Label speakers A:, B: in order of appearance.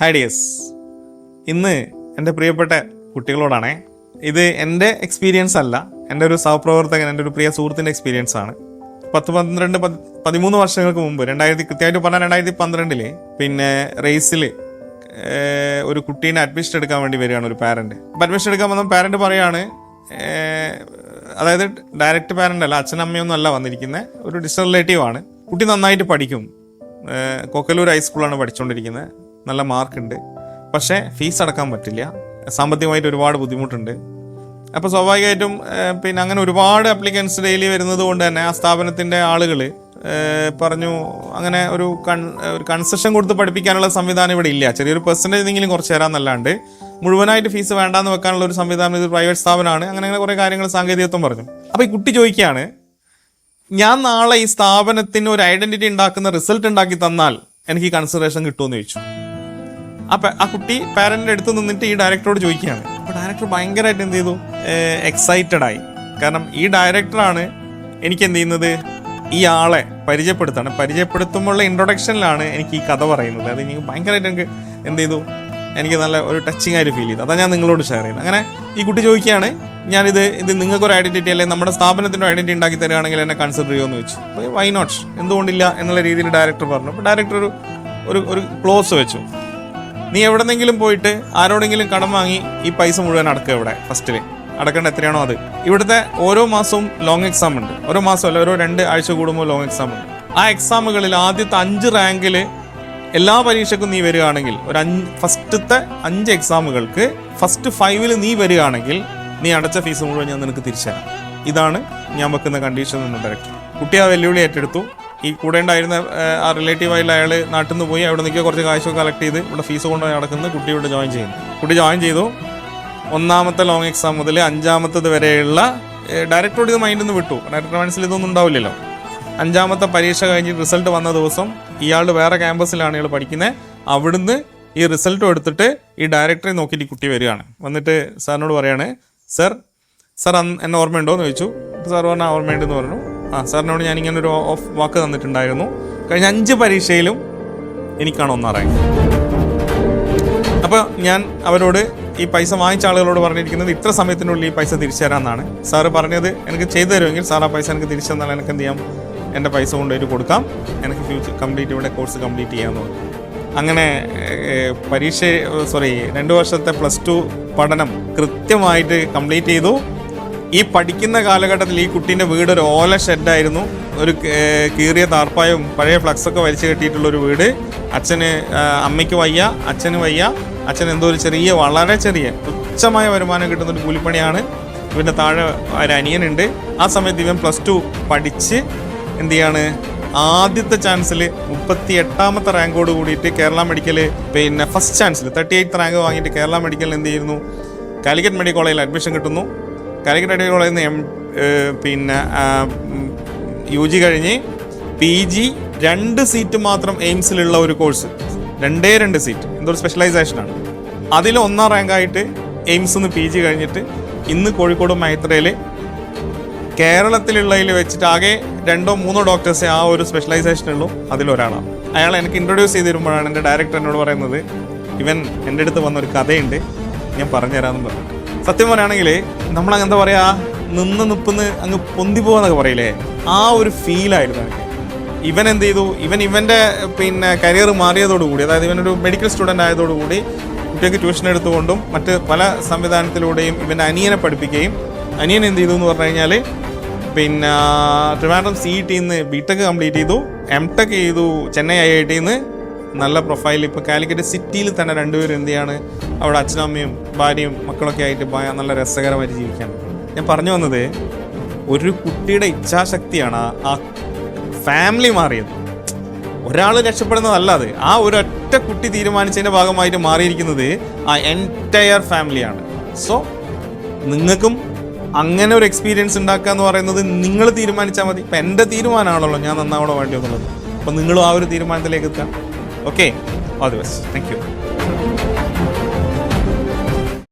A: Hi dears, ഇന്ന് എൻ്റെ പ്രിയപ്പെട്ട കുട്ടികളോടാണേ. ഇത് എൻ്റെ എക്സ്പീരിയൻസ് അല്ല, എൻ്റെ ഒരു സഹപ്രവർത്തകൻ, എൻ്റെ ഒരു പ്രിയ സുഹൃത്തിൻ്റെ എക്സ്പീരിയൻസ് ആണ്. 13 വർഷങ്ങൾക്ക് മുമ്പ് കൃത്യമായിട്ട് പറഞ്ഞാൽ 2012 പിന്നെ റേസിൽ ഒരു കുട്ടീനെ അഡ്മിഷൻ എടുക്കാൻ വേണ്ടി വരികയാണ് ഒരു പാരൻറ്റ്. അപ്പം അഡ്മിഷൻ എടുക്കാൻ വന്ന പാരൻറ്റ് പറയാണ്, അതായത് ഡയറക്റ്റ് പാരൻ്റ് അല്ല, അച്ഛനമ്മയൊന്നും അല്ല വന്നിരിക്കുന്നത്, ഒരു ഡിസ്റ്റൻസ് റിലേറ്റീവ് ആണ്. കുട്ടി നന്നായിട്ട് പഠിക്കും, കൊക്കലൂർ ഹൈസ്കൂളാണ് പഠിച്ചുകൊണ്ടിരിക്കുന്നത്, നല്ല മാർക്കുണ്ട്. പക്ഷേ ഫീസ് അടക്കാൻ പറ്റില്ല, സാമ്പത്തികമായിട്ട് ഒരുപാട് ബുദ്ധിമുട്ടുണ്ട്. അപ്പോൾ സ്വാഭാവികമായിട്ടും പിന്നെ അങ്ങനെ ഒരുപാട് അപ്ലിക്കൻസ് ഡെയിലി വരുന്നത് കൊണ്ട് തന്നെ ആ സ്ഥാപനത്തിൻ്റെ ആളുകൾ പറഞ്ഞു, അങ്ങനെ ഒരു കൺസെഷൻ കൊടുത്ത് പഠിപ്പിക്കാനുള്ള സംവിധാനം ഇവിടെ ഇല്ല. ചെറിയൊരു പെർസെൻറ്റേജ് എങ്കിലും കുറച്ച് തരാമെന്നല്ലാണ്ട് മുഴുവനായിട്ട് ഫീസ് വേണ്ടാന്ന് വെക്കാനുള്ള ഒരു സംവിധാനം ഇത് പ്രൈവറ്റ് സ്ഥാപനമാണ്. അങ്ങനെ കുറേ കാര്യങ്ങൾ സാങ്കേതികത്വം പറഞ്ഞു. അപ്പോൾ ഈ കുട്ടി ചോദിക്കുകയാണ്, ഞാൻ നാളെ ഈ സ്ഥാപനത്തിന് ഒരു ഐഡൻറ്റിറ്റി ഉണ്ടാക്കുന്ന റിസൾട്ട് ഉണ്ടാക്കി തന്നാൽ എനിക്ക് കൺസിഡറേഷൻ കിട്ടുമെന്ന് ചോദിച്ചു. അപ്പം ആ കുട്ടി പാരൻ്റിൻ്റെ അടുത്ത് നിന്നിട്ട് ഈ ഡയറക്ടറോട് ചോദിക്കുകയാണ്. അപ്പോൾ ഡയറക്ടർ ഭയങ്കരമായിട്ട് എന്ത് ചെയ്തു, എക്സൈറ്റഡ് ആയി. കാരണം ഈ ഡയറക്ടറാണ് എനിക്ക് എന്ത് ചെയ്യുന്നത്, ഈ ആളെ പരിചയപ്പെടുത്തുമ്പോഴുള്ള ഇൻട്രൊഡക്ഷനിലാണ് എനിക്ക് ഈ കഥ പറയുന്നത്. അത് എനിക്ക് ഭയങ്കരമായിട്ട് എനിക്ക് എന്ത് ചെയ്തു, എനിക്ക് നല്ല ഒരു ടച്ചിങ് ആയിട്ട് ഫീൽ ചെയ്തു. അതാണ് ഞാൻ നിങ്ങളോട് ഷെയർ ചെയ്യുന്നത്. അങ്ങനെ ഈ കുട്ടി ചോദിക്കുകയാണ്, ഞാനിത് നിങ്ങൾക്കൊരു ഐഡൻറ്റിറ്റി അല്ലെങ്കിൽ നമ്മുടെ സ്ഥാപനത്തിൻ്റെ ഐഡൻറ്റിറ്റി ഉണ്ടാക്കി തരികയാണെങ്കിൽ എന്നെ കൺസിഡർ ചെയ്യുമെന്ന് ചോദിച്ചു. അപ്പോൾ വൈ നോട്ട്, എന്തുകൊണ്ടില്ല എന്നുള്ള രീതിയിൽ ഡയറക്ടർ പറഞ്ഞു. അപ്പോൾ ഡയറക്ടർ ഒരു ക്ലോസ് വെച്ചു, നീ എവിടെന്നെങ്കിലും പോയിട്ട് ആരോടെങ്കിലും കടം വാങ്ങി ഈ പൈസ മുഴുവൻ അടക്കുക. ഇവിടെ ഫസ്റ്റിൽ അടക്കേണ്ട എത്രയാണോ അത്. ഇവിടുത്തെ ഓരോ മാസവും ലോങ് എക്സാം ഉണ്ട്, ഓരോ മാസമല്ല, ഓരോ 2 ആഴ്ച കൂടുമ്പോൾ ലോങ് എക്സാം ഉണ്ട്. ആ എക്സാമുകളിൽ ആദ്യത്തെ 5 റാങ്കിൽ എല്ലാ പരീക്ഷയ്ക്കും നീ വരികയാണെങ്കിൽ, ഫസ്റ്റത്തെ 5 എക്സാമുകൾക്ക് ഫസ്റ്റ് 5 നീ വരികയാണെങ്കിൽ നീ അടച്ച ഫീസ് മുഴുവൻ ഞാൻ നിനക്ക് തിരിച്ചു തരാം. ഇതാണ് ഞാൻ വെക്കുന്ന കണ്ടീഷൻ എന്ന് ഡയറക്ടർ. കുട്ടി ആ വെല്ലുവിളി ഏറ്റെടുത്തു. ഈ കൂടെ ഉണ്ടായിരുന്ന ആ റിലേറ്റീവായിട്ടുള്ള അയാൾ നാട്ടിൽ നിന്ന് പോയി അവിടെ നിൽക്കുക, കുറച്ച് കാശൊക്കെ കളക്ട് ചെയ്ത് ഇവിടെ ഫീസ് കൊണ്ടുപോയി നടക്കുന്നത്. കുട്ടി ഇവിടെ ജോയിൻ ചെയ്യുന്നു. കുട്ടി ജോയിൻ ചെയ്തു. 1ാമത്തെ ലോങ് എക്സാം മുതൽ 5ാമത്തത് വരെയുള്ള ഡയറക്ടറോട് ഇത് മൈൻഡിൽ നിന്ന് വിട്ടു. ഡയറക്ടർ മനസ്സിൽ ഇതൊന്നും ഉണ്ടാവില്ലല്ലോ. 5ാമത്തെ പരീക്ഷ കഴിഞ്ഞ് റിസൾട്ട് വന്ന ദിവസം ഇയാൾ വേറെ ക്യാമ്പസിലാണ് ഇയാൾ പഠിക്കുന്നത്. അവിടുന്ന് ഈ റിസൾട്ടും എടുത്തിട്ട് ഈ ഡയറക്ടറെ നോക്കിയിട്ട് ഈ കുട്ടി വരികയാണ്. വന്നിട്ട് സാറിനോട് പറയാണ്, സാർ എന്നെ ഓർമ്മയുണ്ടോ എന്ന് ചോദിച്ചു. സാർ പറഞ്ഞാൽ ഓർമ്മയുണ്ടെന്ന് പറഞ്ഞു. സാറിനോട് ഞാനിങ്ങനെ ഒരു ഓഫ് വാക്ക് തന്നിട്ടുണ്ടായിരുന്നു, കഴിഞ്ഞ 5 പരീക്ഷയിലും എനിക്കാണ് 1 റാങ്ക്. അപ്പോൾ ഞാൻ അവരോട് ഈ പൈസ വാങ്ങിച്ച ആളുകളോട് പറഞ്ഞിരിക്കുന്നത് ഇത്ര സമയത്തിനുള്ളിൽ ഈ പൈസ തിരിച്ചു തരാമെന്നാണ്. സാറ് പറഞ്ഞത് എനിക്ക് ചെയ്തു തരുമെങ്കിൽ സാർ ആ പൈസ എനിക്ക് തിരിച്ചു തന്നാൽ എനിക്ക് എന്ത് ചെയ്യാം, എൻ്റെ പൈസ കൊണ്ടുപോയിട്ട് കൊടുക്കാം, എനിക്ക് ഇവിടെ കോഴ്സ് കംപ്ലീറ്റ് ചെയ്യാമെന്ന് പറഞ്ഞു. അങ്ങനെ 2 വർഷത്തെ +2 പഠനം കൃത്യമായിട്ട് കംപ്ലീറ്റ് ചെയ്തു. ഈ പഠിക്കുന്ന കാലഘട്ടത്തിൽ ഈ കുട്ടീൻ്റെ വീട് ഒരു ഓല ഷെഡായിരുന്നു, ഒരു കീറിയ താർപ്പായും പഴയ ഫ്ലക്സൊക്കെ വലിച്ചു കെട്ടിയിട്ടുള്ളൊരു വീട്. അമ്മയ്ക്ക് വയ്യ, അച്ഛന് വയ്യ. അച്ഛൻ എന്തോ ഒരു വളരെ ചെറിയ തുച്ഛമായ വരുമാനം കിട്ടുന്നൊരു കൂലിപ്പണിയാണ്. ഇവൻ്റെ താഴെ ഒരു അനിയനുണ്ട്. ആ സമയത്ത് ഇവൻ +2 പഠിച്ച് എന്ത് ചെയ്യാണ്, ആദ്യത്തെ ചാൻസിൽ 38ാമത്തെ റാങ്കോട് കൂടിയിട്ട് കേരള മെഡിക്കൽ പിന്നെ ഫസ്റ്റ് ചാൻസിൽ 38th റാങ്ക് വാങ്ങിയിട്ട് കേരള മെഡിക്കലിൽ എന്ത് ചെയ്യുന്നു, കാലിക്കറ്റ് മെഡിക്കൽ കോളേജിൽ അഡ്മിഷൻ കിട്ടുന്നു. കാലിക്കറ്റ് മെഡിക്കൽ കോളേജിൽ നിന്ന് UG കഴിഞ്ഞ് PG 2 സീറ്റ് മാത്രം എയിംസിലുള്ള ഒരു കോഴ്സ്, 2 സീറ്റ്, എന്തോ സ്പെഷ്യലൈസേഷനാണ്. അതിൽ 1ാം റാങ്കായിട്ട് എയിംസിൽ നിന്ന് PG കഴിഞ്ഞിട്ട് ഇന്ന് കോഴിക്കോട് മൈത്രയിൽ കേരളത്തിലുള്ളതിൽ വെച്ചിട്ട് ആകെ 2-3 ഡോക്ടേഴ്സേ ആ ഒരു സ്പെഷ്യലൈസേഷനുള്ളൂ. അതിലൊരാളാണ്. അയാൾ എനിക്ക് ഇൻട്രൊഡ്യൂസ് ചെയ്ത് തരുമ്പോഴാണ് എൻ്റെ ഡയറക്ടർ എന്നോട് പറയുന്നത്, ഇവൻ എൻ്റെ അടുത്ത് വന്നൊരു കഥയുണ്ട്, ഞാൻ പറഞ്ഞുതരാമെന്ന് പറഞ്ഞിട്ട്. സത്യം പറയുകയാണെങ്കിൽ നമ്മളങ്ങ് എന്താ പറയുക, നിപ്പിന്ന് അങ്ങ് പൊന്തി പോകാന്നൊക്കെ പറയില്ലേ, ആ ഒരു ഫീലായിരുന്നു എനിക്ക്. ഇവൻ എന്ത് ചെയ്തു, ഇവൻ്റെ പിന്നെ കരിയർ മാറിയതോടുകൂടി, അതായത് ഇവനൊരു മെഡിക്കൽ സ്റ്റുഡൻ്റ് ആയതോടുകൂടി കുട്ടിക്ക് ട്യൂഷൻ എടുത്തുകൊണ്ടും മറ്റ് പല സംവിധാനത്തിലൂടെയും ഇവൻ്റെ അനിയനെ പഠിപ്പിക്കുകയും, അനിയൻ എന്ത് ചെയ്തു എന്ന് പറഞ്ഞു കഴിഞ്ഞാൽ പിന്നെ ട്രിവാൻഡ്രം CETയിൽ നിന്ന് BTech കംപ്ലീറ്റ് ചെയ്തു, MTech ചെയ്തു ചെന്നൈ IITയിൽ നിന്ന്. നല്ല പ്രൊഫൈൽ. ഇപ്പോൾ കാലിക്കറ്റ് സിറ്റിയിൽ തന്നെ 2 പേരും എന്ത് ചെയ്യാണ്, അവിടെ അച്ഛനമ്മയും ഭാര്യയും മക്കളൊക്കെ ആയിട്ട് നല്ല രസകരമായിട്ട് ജീവിക്കുകയാണ്. ഞാൻ പറഞ്ഞു വന്നത്, ഒരു കുട്ടിയുടെ ഇച്ഛാശക്തിയാണ് ആ ഫാമിലി മാറിയത്. ഒരാൾ രക്ഷപ്പെടുന്നതല്ല അത്, ആ ഒരൊറ്റ കുട്ടി തീരുമാനിച്ചതിൻ്റെ ഭാഗമായിട്ട് മാറിയിരിക്കുന്നത് ആ എൻറ്റയർ ഫാമിലിയാണ്. സോ നിങ്ങൾക്കും അങ്ങനെ ഒരു എക്സ്പീരിയൻസ് ഉണ്ടാക്കുക എന്ന് പറയുന്നത് നിങ്ങൾ തീരുമാനിച്ചാൽ മതി. ഇപ്പം എൻ്റെ തീരുമാനമാണല്ലോ ഞാൻ നന്നാവണോ വേണ്ടിയോ എന്നുള്ളത്. അപ്പം നിങ്ങളും ആ ഒരു തീരുമാനത്തിലേക്ക് എത്താം. Okay, all the best. Thank you.